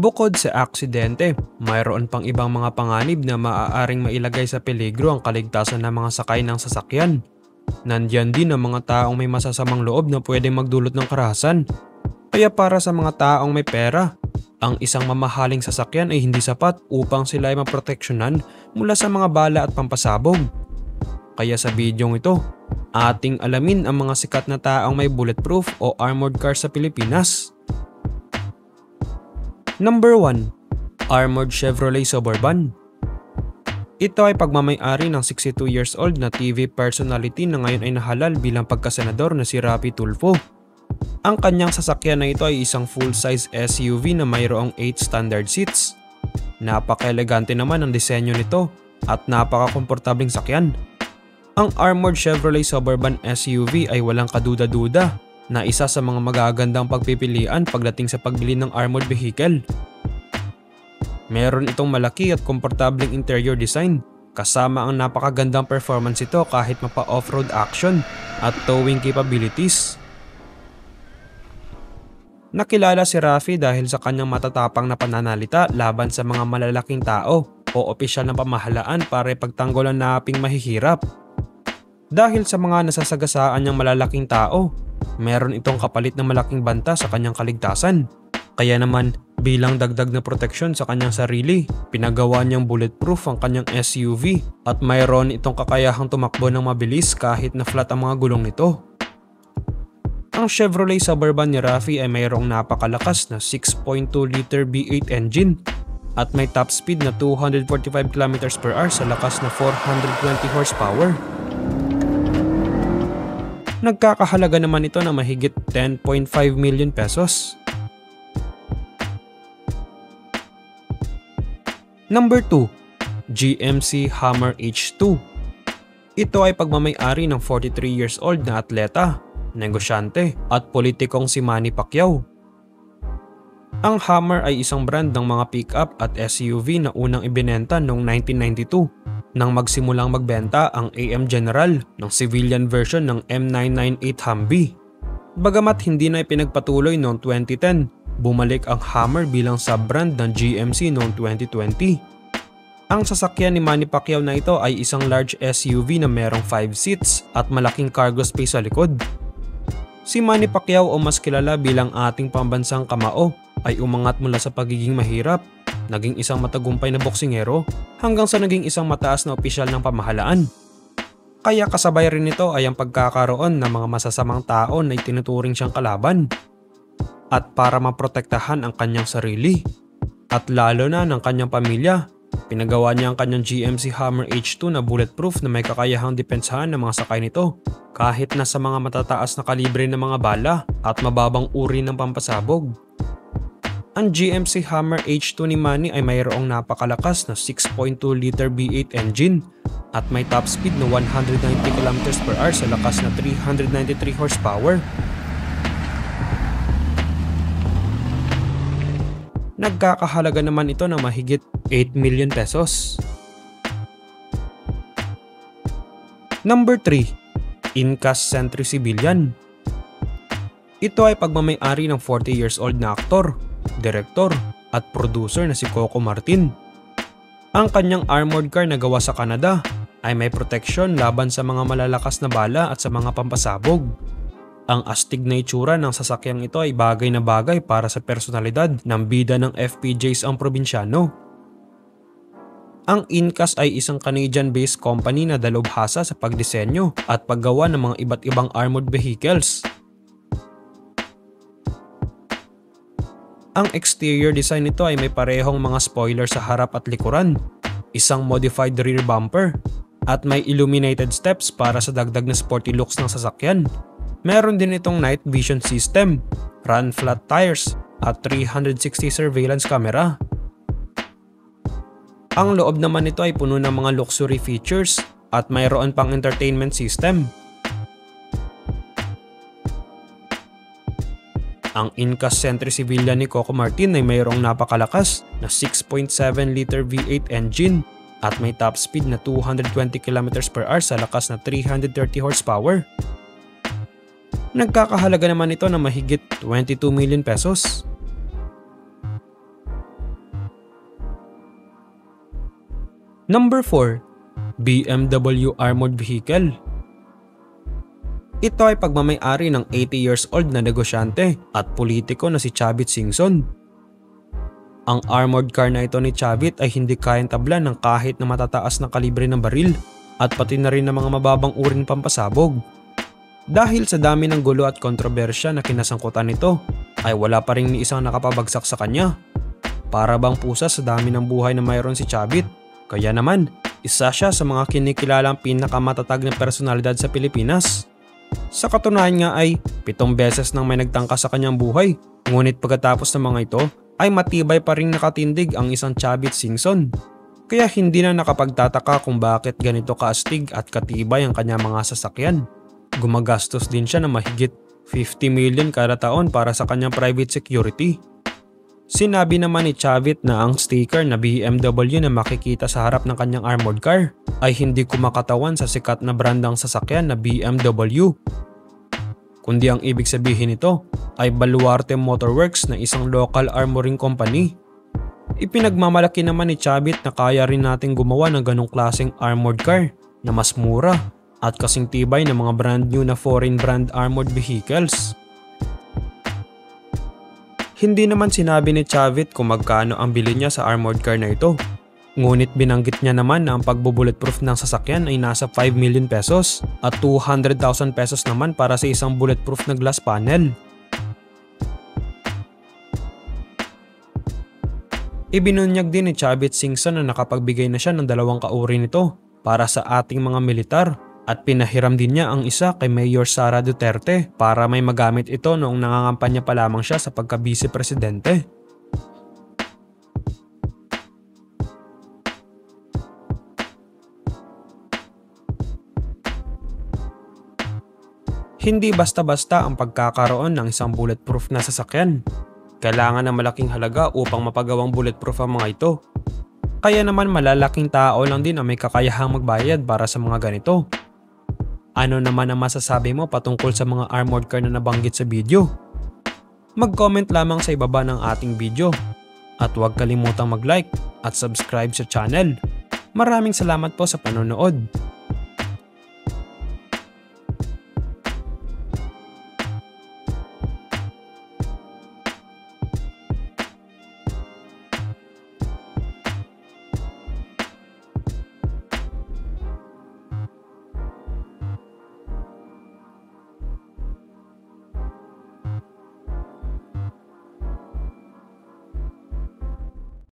Bukod sa aksidente, mayroon pang ibang mga panganib na maaaring mailagay sa peligro ang kaligtasan ng mga sakay ng sasakyan. Nandiyan din ang mga taong may masasamang loob na pwedeng magdulot ng karahasan. Kaya para sa mga taong may pera, ang isang mamahaling sasakyan ay hindi sapat upang sila ay maproteksyonan mula sa mga bala at pampasabog. Kaya sa bidyong ito, ating alamin ang mga sikat na taong may bulletproof o armored car sa Pilipinas. Number 1. Armored Chevrolet Suburban. Ito ay pagmamay-ari ng 62 years old na TV personality na ngayon ay nahalal bilang pagkasenador na si Raffy Tulfo. Ang kanyang sasakyan na ito ay isang full-size SUV na mayroong 8 standard seats. Napaka-elegante naman ang disenyo nito at napaka-komportabling sakyan. Ang Armored Chevrolet Suburban SUV ay walang kaduda-duda na isa sa mga magagandang pagpipilian pagdating sa pagbili ng armored vehicle. Meron itong malaki at komportableng interior design kasama ang napakagandang performance ito kahit mapa-off-road action at towing capabilities. Nakilala si Raffy dahil sa kanyang matatapang na pananalita laban sa mga malalaking tao o opisyal ng pamahalaan para ipagtanggol ang naping mahihirap. Dahil sa mga nasasagasaan niyang malalaking tao, meron itong kapalit na malaking banta sa kanyang kaligtasan. Kaya naman, bilang dagdag na proteksyon sa kanyang sarili, pinagawa niyang bulletproof ang kanyang SUV at mayroon itong kakayahang tumakbo ng mabilis kahit na flat ang mga gulong nito. Ang Chevrolet Suburban ni Raffy ay mayroong napakalakas na 6.2-liter V8 engine at may top speed na 245 km/h sa lakas na 420 horsepower. Nagkakahalaga naman ito na mahigit 10.5 million pesos. Number 2. GMC Hummer H2. Ito ay pagmamay-ari ng 43 years old na atleta, negosyante at politikong si Manny Pacquiao. Ang Hummer ay isang brand ng mga pick-up at SUV na unang ibinenta noong 1992 nang magsimulang magbenta ang AM General ng civilian version ng M998 Humvee. Bagamat hindi na ipinagpatuloy noong 2010, bumalik ang Hummer bilang sub-brand ng GMC noong 2020. Ang sasakyan ni Manny Pacquiao na ito ay isang large SUV na merong 5 seats at malaking cargo space sa likod. Si Manny Pacquiao o mas kilala bilang ating pambansang kamao ay umangat mula sa pagiging mahirap, naging isang matagumpay na boksingero hanggang sa naging isang mataas na opisyal ng pamahalaan. Kaya kasabay rin nito ay ang pagkakaroon ng mga masasamang tao na itinuturing siyang kalaban. At para maprotektahan ang kanyang sarili at lalo na ng kanyang pamilya, pinagawa niya ang kanyang GMC Hummer H2 na bulletproof na may kakayahang depensahan ng mga sakay nito kahit na sa mga matataas na kalibre ng mga bala at mababang uri ng pampasabog. Ang GMC Hummer H2 ni Manny ay mayroong napakalakas na 6.2-liter V8 engine at may top speed na 190 km/h sa lakas na 393 horsepower. Nagkakahalaga naman ito ng mahigit 8 million pesos. Number 3. Incas Sentry Civilian. Ito ay pagmamay-ari ng 40 years old na aktor, direktor at producer na si Coco Martin. Ang kanyang armored car na gawa sa Canada ay may proteksyon laban sa mga malalakas na bala at sa mga pampasabog. Ang astig na itsura ng sasakyang ito ay bagay na bagay para sa personalidad ng bida ng FPJs ang probinsyano. Ang Incas ay isang Canadian-based company na dalubhasa sa pagdisenyo at paggawa ng mga iba't ibang armored vehicles. Ang exterior design nito ay may parehong mga spoiler sa harap at likuran, isang modified rear bumper, at may illuminated steps para sa dagdag na sporty looks ng sasakyan. Meron din itong night vision system, run flat tires, at 360 surveillance camera. Ang loob naman nito ay puno ng mga luxury features at mayroon pang entertainment system. Ang Incas Sentry Civilian ni Coco Martin ay mayroong napakalakas na 6.7-liter V8 engine at may top speed na 220 km/h sa lakas na 330 horsepower. Nagkakahalaga naman ito ng mahigit 22 million pesos. Number 4. BMW Armored Vehicle. Ito ay pagmamay-ari ng 80 years old na negosyante at politiko na si Chavit Singson. Ang armored car na ito ni Chavit ay hindi kayang tablan ng kahit na matataas na kalibre ng baril at pati na rin ng mga mababang uri ng pampasabog. Dahil sa dami ng gulo at kontrobersya na kinasangkutan nito, ay wala pa rin ni isang nakapabagsak sa kanya. Para bang pusa sa dami ng buhay na mayroon si Chavit. Kaya naman, isa siya sa mga kinikilalang pinakamatatag na personalidad sa Pilipinas. Sa katunayan nga ay 7 beses nang may nagtangka sa kanyang buhay, ngunit pagkatapos ng mga ito ay matibay pa ring nakatindig ang isang Chavit Singson. Kaya hindi na nakapagtataka kung bakit ganito kaastig at katibay ang kanyang mga sasakyan. Gumagastos din siya ng mahigit 50 million kada taon para sa kanyang private security. Sinabi naman ni Chavit na ang sticker na BMW na makikita sa harap ng kanyang armored car ay hindi kumakatawan sa sikat na brandang sasakyan na BMW. Kundi ang ibig sabihin nito ay Baluarte Motorworks na isang local armoring company. Ipinagmamalaki naman ni Chavit na kaya rin nating gumawa ng ganong klaseng armored car na mas mura at kasing tibay ng mga brand new na foreign brand armored vehicles. Hindi naman sinabi ni Chavit kung magkano ang bili niya sa armored car na ito. Ngunit binanggit niya naman na ang pagbo-bulletproof ng sasakyan ay nasa 5 million pesos at 200,000 pesos naman para sa isang bulletproof na glass panel. Ibinunyag din ni Chavit Singson na nakapagbigay na siya ng 2 kauri nito para sa ating mga militar at pinahiram din niya ang isa kay Mayor Sara Duterte para may magamit ito noong nangangampanya pa lamang siya sa pagka-vice presidente. Hindi basta-basta ang pagkakaroon ng isang bulletproof na sasakyan. Kailangan ng malaking halaga upang mapagawang bulletproof ang mga ito. Kaya naman malalaking tao lang din ang may kakayahang magbayad para sa mga ganito. Ano naman ang masasabi mo patungkol sa mga armored car na nabanggit sa video? Mag-comment lamang sa ibaba ng ating video. At huwag kalimutang mag-like at subscribe sa channel. Maraming salamat po sa panonood.